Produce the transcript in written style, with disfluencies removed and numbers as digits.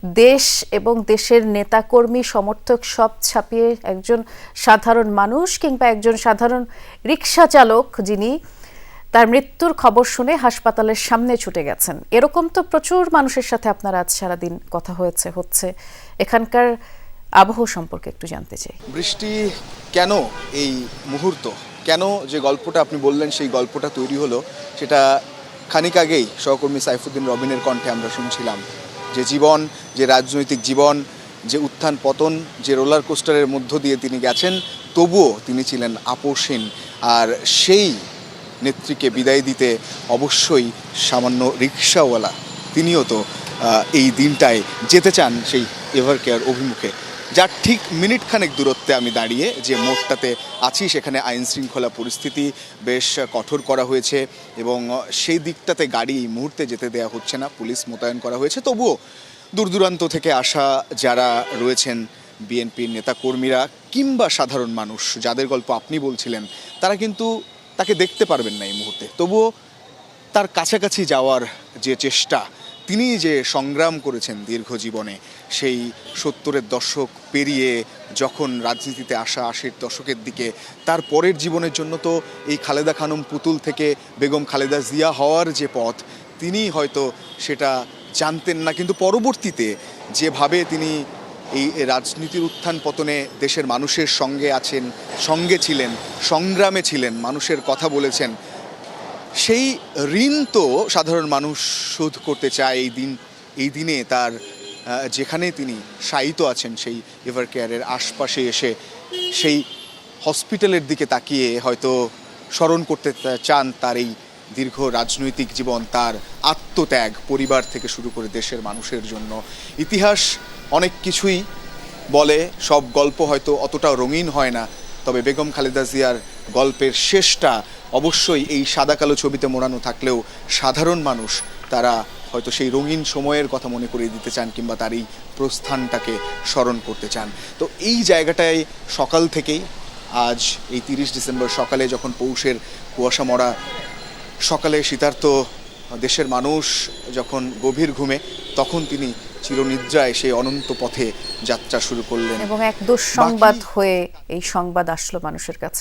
দেশ এবং দেশের নেতাকর্মী সমর্থক সব ছাপিয়ে একজন সাধারণ মানুষ কিংবা একজন সাধারণ রিকশা চালক যিনি তার মৃত্যুর খবর শুনে হাসপাতালের সামনে ছুটে গেছেন। এরকম তো প্রচুর মানুষের সাথে আপনারা আজ সারাদিন কথা হচ্ছে। এখানকার আবহাওয়া সম্পর্কে একটু জানতে চাই। বৃষ্টি কেন এই মুহূর্ত, কেন যে গল্পটা আপনি বললেন সেই গল্পটা তৈরি হলো, সেটা খানিক আগেই সহকর্মী সাইফুদ্দিন রবিনের কণ্ঠে আমরা শুনছিলাম। যে জীবন, যে রাজনৈতিক জীবন, যে উত্থান পতন, যে রোলার কোস্টারের মধ্য দিয়ে তিনি গেছেন, তবুও তিনি ছিলেন আপোষহীন। আর সেই নেত্রীকে বিদায় দিতে অবশ্যই সামান্য রিক্সাওয়ালা তিনিও তো এই দিনটায় যেতে চান সেই এভারকেয়ার অভিমুখে, যার ঠিক মিনিট খানেক দূরত্বে আমি দাঁড়িয়ে যে মোড়টাতে আছি, সেখানে আইন শৃঙ্খলা পরিস্থিতি বেশ কঠোর করা হয়েছে এবং সেই দিকটাতে গাড়ি এই মুহূর্তে যেতে দেওয়া হচ্ছে না, পুলিশ মোতায়েন করা হয়েছে। তবুও দূর দূরান্ত থেকে আসা যারা রয়েছেন, বিএনপির নেতাকর্মীরা কিংবা সাধারণ মানুষ, যাদের গল্প আপনি বলছিলেন, তারা কিন্তু তাকে দেখতে পারবেন না এই মুহূর্তে। তবুও তার কাছাকাছি যাওয়ার যে চেষ্টা, তিনি যে সংগ্রাম করেছেন দীর্ঘ জীবনে, সেই 70-এর দশক পেরিয়ে যখন রাজনীতিতে আসা 80-এর দশকের দিকে, তার পরের জীবনের জন্য তো এই খালেদা খানম পুতুল থেকে বেগম খালেদা জিয়া হওয়ার যে পথ, তিনি হয়তো সেটা জানতেন না। কিন্তু পরবর্তীতে যেভাবে তিনি এই রাজনীতির উত্থান পতনে দেশের মানুষের সঙ্গে ছিলেন, সংগ্রামে ছিলেন, মানুষের কথা বলেছেন, সেই ঋণ তো সাধারণ মানুষ শোধ করতে চায় এই দিনে তার যেখানে তিনি শায়িত আছেন সেই এভারকেয়ারের আশপাশে এসে সেই হসপিটালের দিকে তাকিয়ে হয়তো স্মরণ করতে চান তার এই দীর্ঘ রাজনৈতিক জীবন, তার আত্মত্যাগ, পরিবার থেকে শুরু করে দেশের মানুষের জন্য। ইতিহাস অনেক কিছুই বলে, সব গল্প হয়তো অতটা রঙিন হয় না, তবে বেগম খালেদা জিয়ার গল্পের শেষটা অবশ্যই এই সাদা কালো ছবিতে মোড়ানো থাকলেও সাধারণ মানুষ তারা হয়তো সেই রঙিন সময়ের কথা মনে করিয়ে দিতে চান কিংবা তার এই প্রস্থানটাকে স্মরণ করতে চান। তো এই জায়গাটায় সকাল থেকেই আজ এই 30 ডিসেম্বর সকালে, যখন পৌষের কুয়াশা মরা সকালে শীতার্ত দেশের মানুষ যখন গভীর ঘুমে, তখন তিনি চিরনিদ্রায় সেই অনন্ত পথে যাত্রা শুরু করলেন এবং এক দুঃসংবাদ হয়ে এই সংবাদ আসলো মানুষের কাছে।